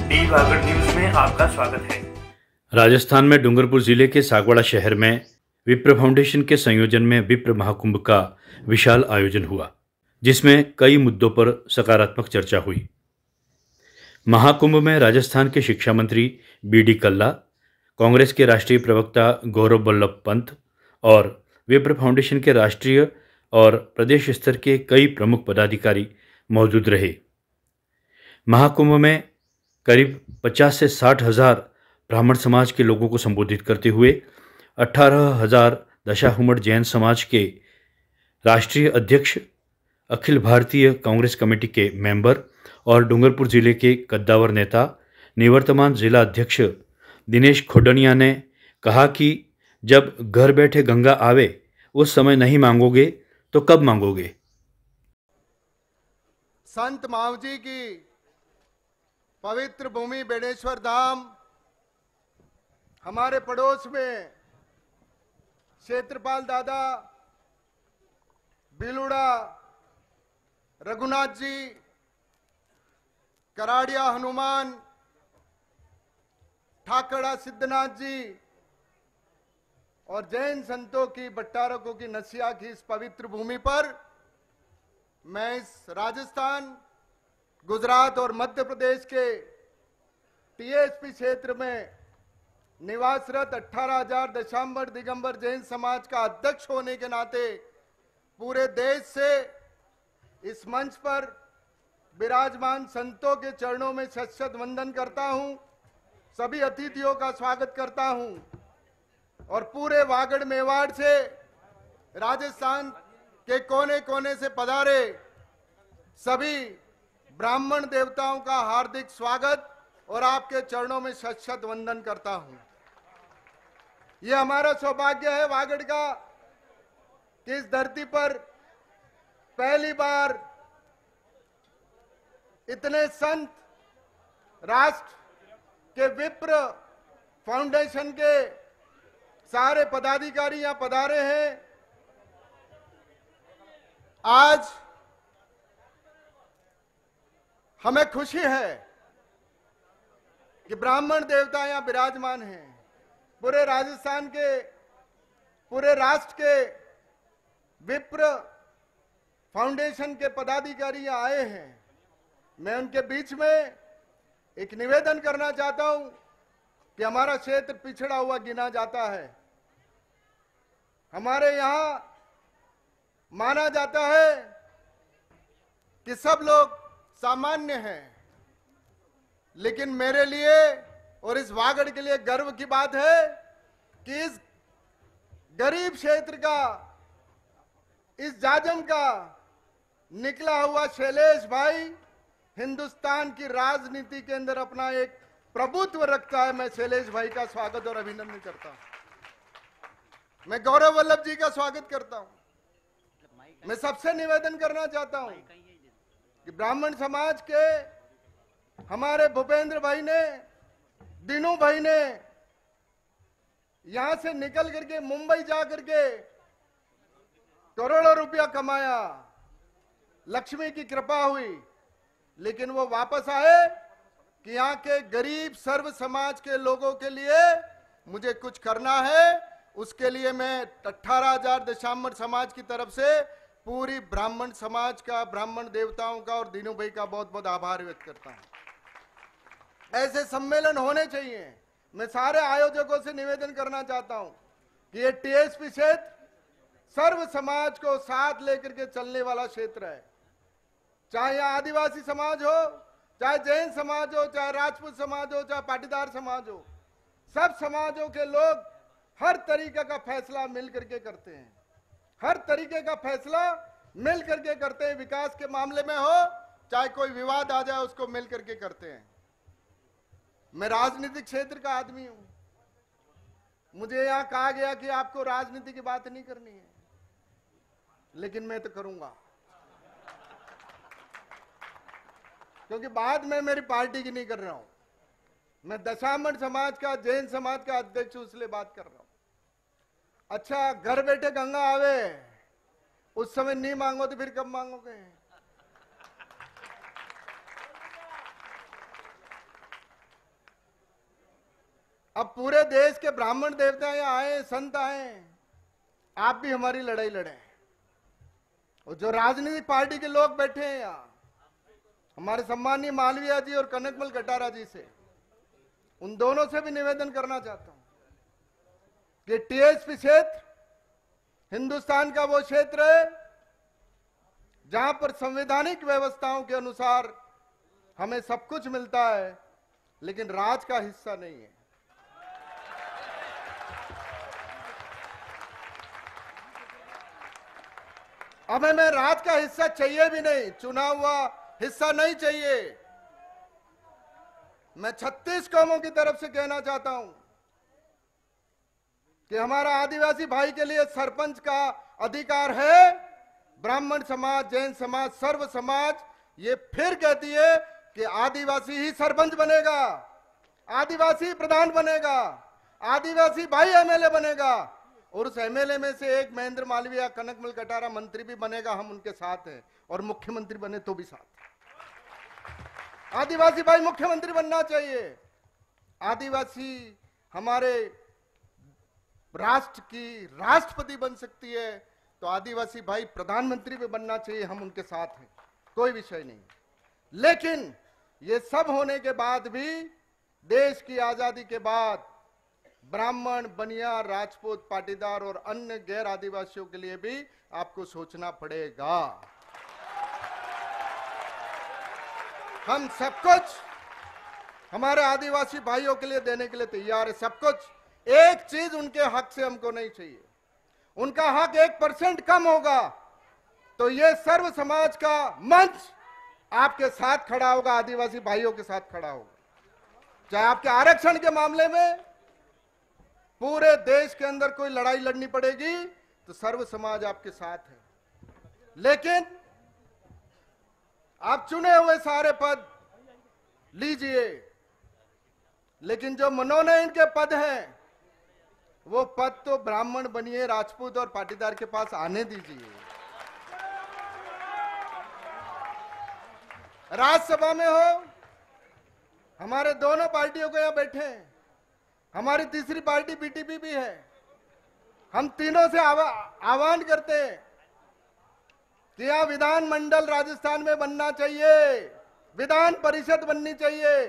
D Vagad news में आपका स्वागत है। राजस्थान में डूंगरपुर जिले के सागवाड़ा शहर में विप्र फाउंडेशन के संयोजन में विप्र महाकुंभ का विशाल आयोजन हुआ, जिसमें कई मुद्दों पर सकारात्मक चर्चा हुई। महाकुंभ में राजस्थान के शिक्षा मंत्री बी.डी. कल्ला, कांग्रेस के राष्ट्रीय प्रवक्ता गौरव वल्लभ पंत और विप्र फाउंडेशन के राष्ट्रीय और प्रदेश स्तर के कई प्रमुख पदाधिकारी मौजूद रहे। महाकुंभ में करीब 50 से 60 हज़ार ब्राह्मण समाज के लोगों को संबोधित करते हुए 18,000 दशाहुमड़ जैन समाज के राष्ट्रीय अध्यक्ष, अखिल भारतीय कांग्रेस कमेटी के मेंबर और डूंगरपुर जिले के कद्दावर नेता निवर्तमान जिला अध्यक्ष दिनेश खोडनिया ने कहा कि जब घर बैठे गंगा आवे उस समय नहीं मांगोगे तो कब मांगोगे। संत मावजी की पवित्र भूमि बेणेश्वर धाम, हमारे पड़ोस में क्षेत्रपाल दादा, बिलुड़ा रघुनाथ जी, कराड़िया हनुमान, ठाकड़ा सिद्धनाथ जी और जैन संतों की बट्टारकों की नसिया की इस पवित्र भूमि पर मैं इस राजस्थान, गुजरात और मध्य प्रदेश के टीएसपी क्षेत्र में निवासरत 18,000 दशांबर दिगंबर जैन समाज का अध्यक्ष होने के नाते पूरे देश से इस मंच पर विराजमान संतों के चरणों में शत-शत वंदन करता हूं, सभी अतिथियों का स्वागत करता हूं और पूरे वागड़ मेवाड़ से, राजस्थान के कोने कोने से पधारे सभी ब्राह्मण देवताओं का हार्दिक स्वागत और आपके चरणों में शत-शत वंदन करता हूं। यह हमारा सौभाग्य है वागड़ का कि इस धरती पर पहली बार इतने संत राष्ट्र के विप्र फाउंडेशन के सारे पदाधिकारी यहां पधारे हैं। आज हमें खुशी है कि ब्राह्मण देवता यहां विराजमान हैं। पूरे राजस्थान के, पूरे राष्ट्र के विप्र फाउंडेशन के पदाधिकारी यहां आए हैं। मैं उनके बीच में एक निवेदन करना चाहता हूं कि हमारा क्षेत्र पिछड़ा हुआ गिना जाता है। हमारे यहां माना जाता है कि सब लोग सामान्य हैं, लेकिन मेरे लिए और इस वागड़ के लिए गर्व की बात है कि इस गरीब क्षेत्र का, इस जाजम का निकला हुआ शैलेश भाई हिंदुस्तान की राजनीति के अंदर अपना एक प्रभुत्व रखता है। मैं शैलेश भाई का स्वागत और अभिनंदन करता हूं। मैं गौरव वल्लभ जी का स्वागत करता हूं। मैं सबसे निवेदन करना चाहता हूं कि ब्राह्मण समाज के हमारे भूपेंद्र भाई ने, दीनू भाई ने यहां से निकल करके मुंबई जा करके करोड़ों रुपया कमाया, लक्ष्मी की कृपा हुई, लेकिन वो वापस आए कि यहाँ के गरीब सर्व समाज के लोगों के लिए मुझे कुछ करना है। उसके लिए मैं 18,000 दशांबर समाज की तरफ से पूरी ब्राह्मण समाज का, ब्राह्मण देवताओं का और दीनू भाई का बहुत बहुत आभार व्यक्त करता हूं। ऐसे सम्मेलन होने चाहिए। मैं सारे आयोजकों से निवेदन करना चाहता हूं कि ये टीएसपी क्षेत्र सर्व समाज को साथ लेकर के चलने वाला क्षेत्र है। चाहे यहाँ आदिवासी समाज हो, चाहे जैन समाज हो, चाहे राजपूत समाज हो, चाहे पाटीदार समाज हो, सब समाजों के लोग हर तरीके का फैसला मिल करके करते हैं। हर तरीके का फैसला मिल करके करते हैं। विकास के मामले में हो, चाहे कोई विवाद आ जाए, उसको मिल करके करते हैं। मैं राजनीतिक क्षेत्र का आदमी हूं। मुझे यहां कहा गया कि आपको राजनीति की बात नहीं करनी है, लेकिन मैं तो करूंगा, क्योंकि बाद में मेरी पार्टी की नहीं कर रहा हूं। मैं दशामण समाज का, जैन समाज का अध्यक्ष हूं, इसलिए बात कर रहा हूं। अच्छा, घर बैठे गंगा आवे उस समय नहीं मांगो तो फिर कब मांगोगे? अब पूरे देश के ब्राह्मण देवता यहाँ आए, संत आए, आप भी हमारी लड़ाई लड़े। और जो राजनीतिक पार्टी के लोग बैठे हैं यहाँ, हमारे सम्मानीय मालवीय जी और कनकमल कटारा जी से, उन दोनों से भी निवेदन करना चाहता हूं कि टीएसपी क्षेत्र हिंदुस्तान का वो क्षेत्र है जहां पर संवैधानिक व्यवस्थाओं के अनुसार हमें सब कुछ मिलता है, लेकिन राज का हिस्सा नहीं है। अब हमें राज का हिस्सा चाहिए भी नहीं, चुना हुआ हिस्सा नहीं चाहिए। मैं 36 कौमों की तरफ से कहना चाहता हूं कि हमारा आदिवासी भाई के लिए सरपंच का अधिकार है। ब्राह्मण समाज, जैन समाज, सर्व समाज ये फिर कहती है कि आदिवासी ही सरपंच बनेगा, आदिवासी प्रधान बनेगा, आदिवासी भाई एमएलए बनेगा, और उस एमएलए में से एक महेंद्र मालवीय, कनकमल कटारा मंत्री भी बनेगा, हम उनके साथ हैं, और मुख्यमंत्री बने तो भी साथ। आदिवासी भाई मुख्यमंत्री बनना चाहिए। आदिवासी हमारे राष्ट्र की राष्ट्रपति बन सकती है, तो आदिवासी भाई प्रधानमंत्री भी बनना चाहिए, हम उनके साथ हैं, कोई विषय नहीं। लेकिन ये सब होने के बाद भी देश की आजादी के बाद ब्राह्मण, बनिया, राजपूत, पाटीदार और अन्य गैर आदिवासियों के लिए भी आपको सोचना पड़ेगा। हम सब कुछ हमारे आदिवासी भाइयों के लिए देने के लिए तैयार है, सब कुछ। एक चीज उनके हक से हमको नहीं चाहिए, उनका हक 1% कम होगा तो ये सर्व समाज का मंच आपके साथ खड़ा होगा, आदिवासी भाइयों के साथ खड़ा होगा। चाहे आपके आरक्षण के मामले में पूरे देश के अंदर कोई लड़ाई लड़नी पड़ेगी तो सर्व समाज आपके साथ है। लेकिन आप चुने हुए सारे पद लीजिए, लेकिन जो मनोनयन के पद हैं वो पद तो ब्राह्मण, बनिए, राजपूत और पाटीदार के पास आने दीजिए। राज्यसभा में हो, हमारे दोनों पार्टियों को यहां बैठे हैं, हमारी तीसरी पार्टी बीटीपी भी है। हम तीनों से आह्वान करते हैं कि यहां विधानमंडल राजस्थान में बनना चाहिए, विधान परिषद बननी चाहिए,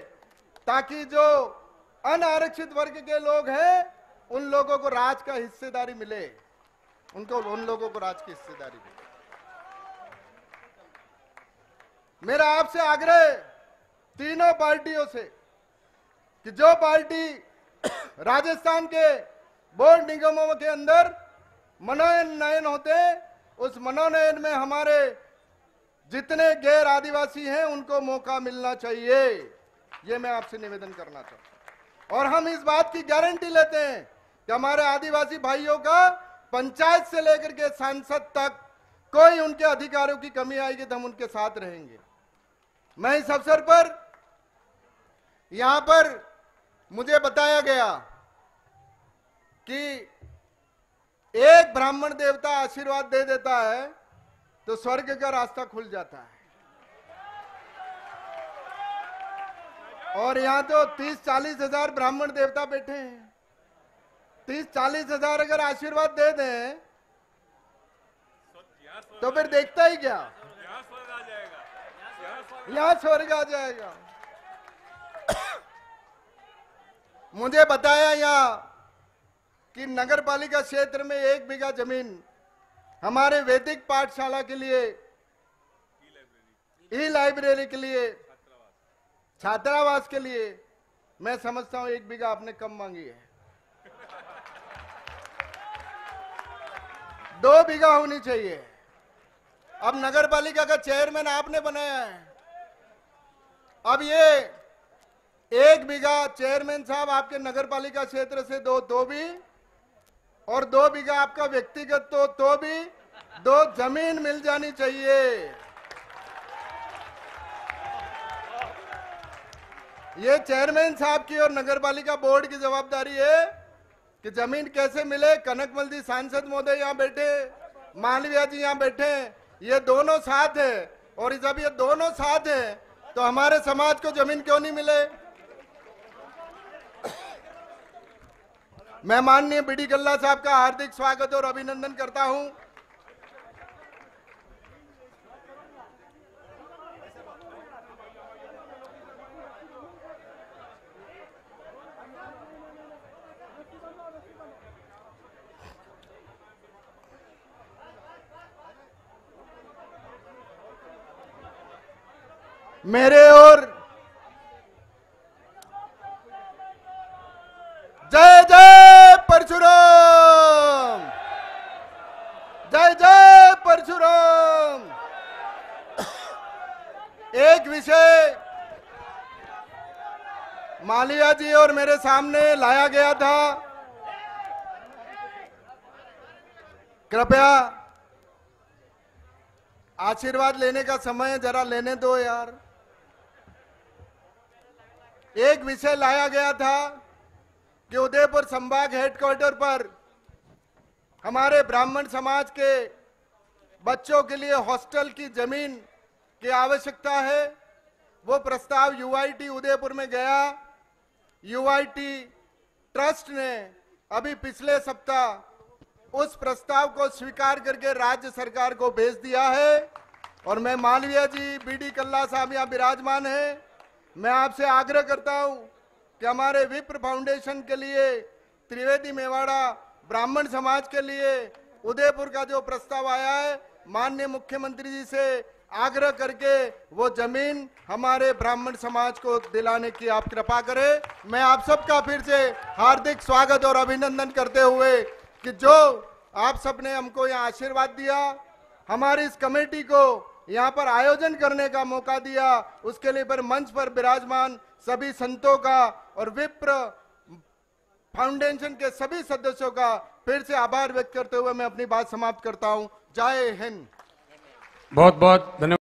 ताकि जो अनारक्षित वर्ग के लोग हैं उन लोगों को राज का हिस्सेदारी मिले, उन लोगों को राज की हिस्सेदारी मिले। मेरा आपसे आग्रह तीनों पार्टियों से कि जो पार्टी राजस्थान के बोर्ड निगमों के अंदर मनोनयन होते हैं, उस मनोनयन में हमारे जितने गैर आदिवासी हैं उनको मौका मिलना चाहिए। ये मैं आपसे निवेदन करना चाहता हूं। और हम इस बात की गारंटी लेते हैं कि हमारे आदिवासी भाइयों का पंचायत से लेकर के सांसद तक कोई उनके अधिकारों की कमी आएगी तो हम उनके साथ रहेंगे। मैं इस अवसर पर यहां पर मुझे बताया गया कि एक ब्राह्मण देवता आशीर्वाद दे देता है तो स्वर्ग का रास्ता खुल जाता है, और यहां तो 30-40 हजार ब्राह्मण देवता बैठे हैं। 30-40 हजार अगर आशीर्वाद दे दें तो फिर देखता ही क्या, यहां स्वर्ग आ जाएगा। मुझे बताया यहां कि नगर पालिका क्षेत्र में 1 बीघा जमीन हमारे वैदिक पाठशाला के लिए, ई लाइब्रेरी के लिए, छात्रावास के लिए, मैं समझता हूं 1 बीघा आपने कम मांगी है। 2 बीघा होनी चाहिए। अब नगर पालिका का चेयरमैन आपने बनाया है, अब ये 1 बीघा चेयरमैन साहब आपके नगर पालिका क्षेत्र से दो भी, और 2 बीघा आपका व्यक्तिगत तो भी 2 जमीन मिल जानी चाहिए। ये चेयरमैन साहब की और नगर पालिका बोर्ड की जवाबदारी है कि जमीन कैसे मिले। कनकमल जी सांसद महोदय यहाँ बैठे, मालवीय जी यहाँ बैठे, ये दोनों साथ है, और जब ये दोनों साथ है तो हमारे समाज को जमीन क्यों नहीं मिले। मैं माननीय बीडी कल्ला साहब का हार्दिक स्वागत और अभिनंदन करता हूं। मेरे और जय जय परशुराम, जय जय परशुराम। एक विषय मालिया जी और मेरे सामने लाया गया था, कृपया आशीर्वाद लेने का समय जरा लेने दो यार। एक विषय लाया गया था कि उदयपुर संभाग हेडक्वार्टर पर हमारे ब्राह्मण समाज के बच्चों के लिए हॉस्टल की जमीन की आवश्यकता है। वो प्रस्ताव यूआईटी उदयपुर में गया। यूआईटी ट्रस्ट ने अभी पिछले सप्ताह उस प्रस्ताव को स्वीकार करके राज्य सरकार को भेज दिया है। और मैं मालवीय जी, बीडी कल्ला साहब यहाँ विराजमान है, मैं आपसे आग्रह करता हूं कि हमारे विप्र फाउंडेशन के लिए, त्रिवेदी मेवाड़ा ब्राह्मण समाज के लिए उदयपुर का जो प्रस्ताव आया है, माननीय मुख्यमंत्री जी से आग्रह करके वो जमीन हमारे ब्राह्मण समाज को दिलाने की आप कृपा करें। मैं आप सबका फिर से हार्दिक स्वागत और अभिनंदन करते हुए कि जो आप सबने हमको यहाँ आशीर्वाद दिया, हमारी इस कमेटी को यहाँ पर आयोजन करने का मौका दिया, उसके लिए पर मंच पर विराजमान सभी संतों का और विप्र फाउंडेशन के सभी सदस्यों का फिर से आभार व्यक्त करते हुए मैं अपनी बात समाप्त करता हूँ। जय हिंद। बहुत बहुत धन्यवाद।